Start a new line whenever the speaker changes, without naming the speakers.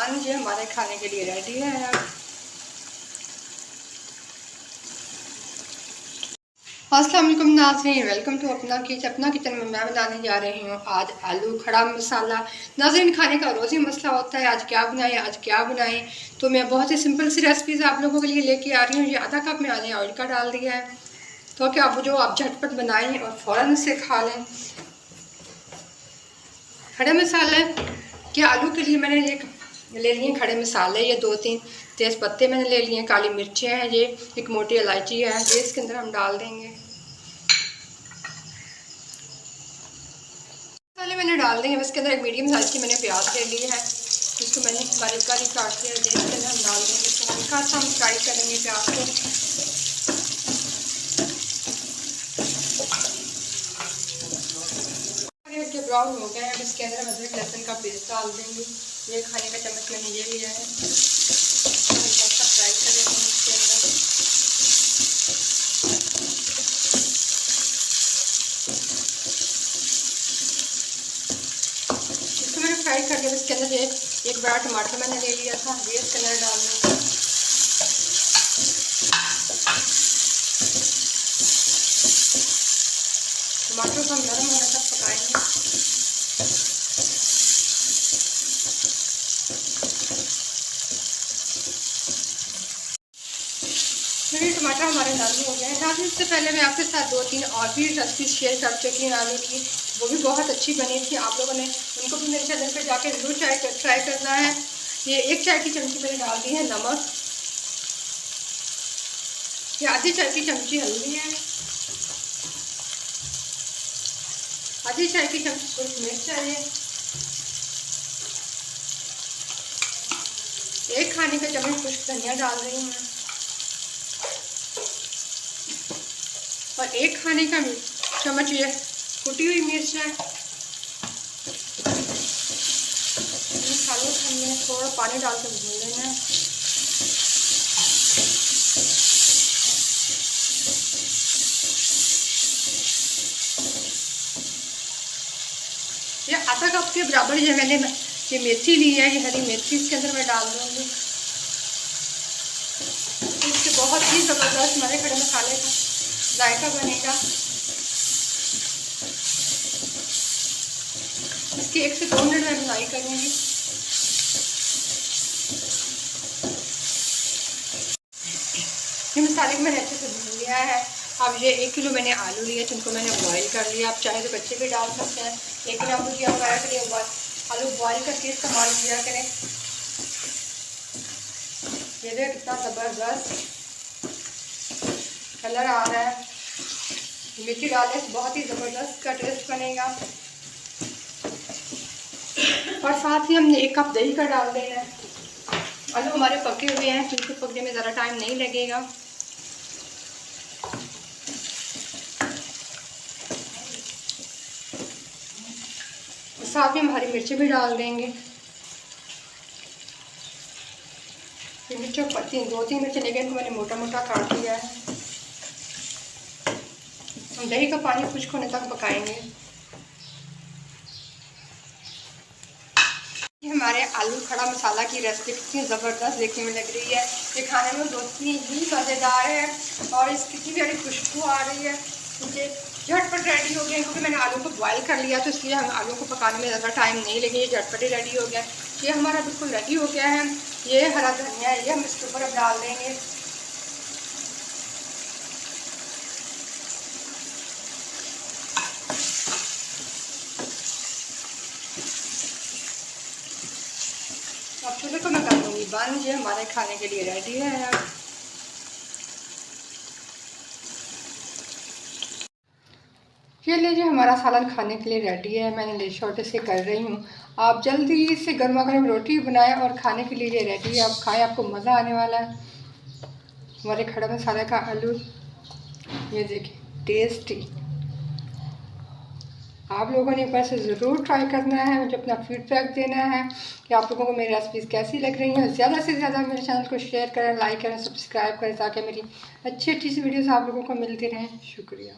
बन जो हमारे खाने के लिए रेडी है। अस्सलाम वालेकुम नाज़रीन, वेलकम टू अपना किचन में मैं बनाने जा रही हूँ आज आलू खड़ा मसाला। नाज़रीन, खाने का रोज़ ही मसला होता है, आज क्या बनाएं। तो मैं बहुत ही सिंपल सी रेसिपीज़ आप लोगों के लिए लेके आ रही हूँ। ये आधा कप मैंने ऑयल का डाल दिया है, तो कि आप झटपट बनाएं और फ़ौरन से खा लें। खड़े मसाले के आलू के लिए मैंने एक ले लिए खड़े मसाले, ये 2-3 तेज़ पत्ते मैंने ले लिए, काली मिर्चें हैं, ये एक मोटी इलायची है, ये इसके अंदर हम डाल देंगे। मसाले मैंने डाल देंगे, इसके अंदर एक मीडियम साइज़ की मैंने प्याज ले ली है, जिसको मैंने बारीक बारीक काट दिया, इसके अंदर हम डाल देंगे। तो हल्का सा हम फ्राई करेंगे प्याज को। जो ब्राउन हो गया है, इसके अंदर अदरक लहसुन का पेस्ट डाल देंगे। ये खाने का चम्मच मैंने ये लिया है, हल्का सा फ्राई करेंगे इसके अंदर। इसको मैंने फ्राई कर लिया। इसके अंदर एक बड़ा टमाटर मैंने ले लिया था, ये इसके अंदर डाल देंगे। टमाटर को हम नरम होने तक पकाएंगे। मेरे टमाटर हमारे नरम हो गए हैं। नाज़रीन, इससे पहले मैं आपके साथ 2-3 और भी रेसिपी शेयर कर चुकी हूँ आलू की, वो भी बहुत अच्छी बनी थी। आप लोगों ने उनको भी मेरे चैनल पर जाके ज़रूर ट्राई करना है। ये 1 चाय की चमची मैंने डाल दी है नमक, ये आधी चाय की चमची हल्दी है, आधी चाय की चमची सूरज मिर्च है, 1 खाने का चम्मच खुश्क धनिया डाल रही हूँ मैं, और 1 खाने का चम्मच ये कुटी हुई मिर्च है। मसालों को हमने थोड़ा पानी डाल के भून लेना है। ये आधा कप के बराबर ये मैंने ये मेथी ली है, ये हरी मेथी इसके अंदर मैं डाल दूँगी। इससे बहुत ही ज़बरदस्त हमारे खड़े मसाले का जायका बनेगा। इसकी 1 से 2 मिनट में बुनाई करूँगी। ये मसाले को मैंने अच्छे से भून लिया है। अब ये 1 किलो मैंने आलू लिए, जिनको मैंने बॉईल कर लिया। आप चाहे तो बच्चे भी डाल सकते हैं, लेकिन आप मुझे वगैरह के लिए आलू बॉईल करके इस्तेमाल किया करें। ये देखिए कितना ज़बरदस्त कलर आ रहा है। मिर्ची डालने से बहुत ही ज़बरदस्त का टेस्ट बनेगा। और साथ ही हमने 1 कप दही का डाल देना है। आलू हमारे पके हुए हैं, जिनको पकने में ज़्यादा टाइम नहीं लगेगा। साथ में हम हरी मिर्ची भी डाल देंगे। मिर्चों पत्ती 2-3 मिर्ची लेके इनको मैंने मोटा मोटा काट लिया है। हम दही का पानी खुश्क होने तक पकाएंगे। ये हमारे आलू खड़ा मसाला की रेसिपी कितनी ज़बरदस्त देखने में लग रही है। ये खाने में बहुत ही मज़ेदार है और इसकी कितनी प्यारी खुशबू आ रही है। मुझे झटपट रेडी हो गया, क्योंकि मैंने आलू को बॉईल कर लिया, तो इसलिए हम आलू को पकाने में ज़्यादा टाइम नहीं लगे, ये झटपट ही रेडी हो गया। ये हमारा बिल्कुल रेडी हो गया है। ये हरा धनिया है, ये हम इसके ऊपर अब डाल देंगे। अब चूल्हे को मैं कर दूँगी बंद। ये हमारे खाने के लिए रेडी है। ये लीजिए हमारा सालन खाने के लिए रेडी है। मैंने डिश छोटे से कर रही हूँ। आप जल्दी से गर्मा गर्म रोटी बनाएं और खाने के लिए ये रेडी है। आप खाएं, आपको मज़ा आने वाला है। हमारे खड़ा मसाले का आलू, ये देखिए टेस्टी। आप लोगों ने एक बार से ज़रूर ट्राई करना है, मुझे अपना फीडबैक देना है कि आप लोगों को मेरी रेसिपीज़ कैसी लग रही हैं। ज़्यादा से ज़्यादा मेरे चैनल को शेयर करें, लाइक करें, सब्सक्राइब करें, ताकि मेरी अच्छी सी वीडियोस आप लोगों को मिलती रहें। शुक्रिया।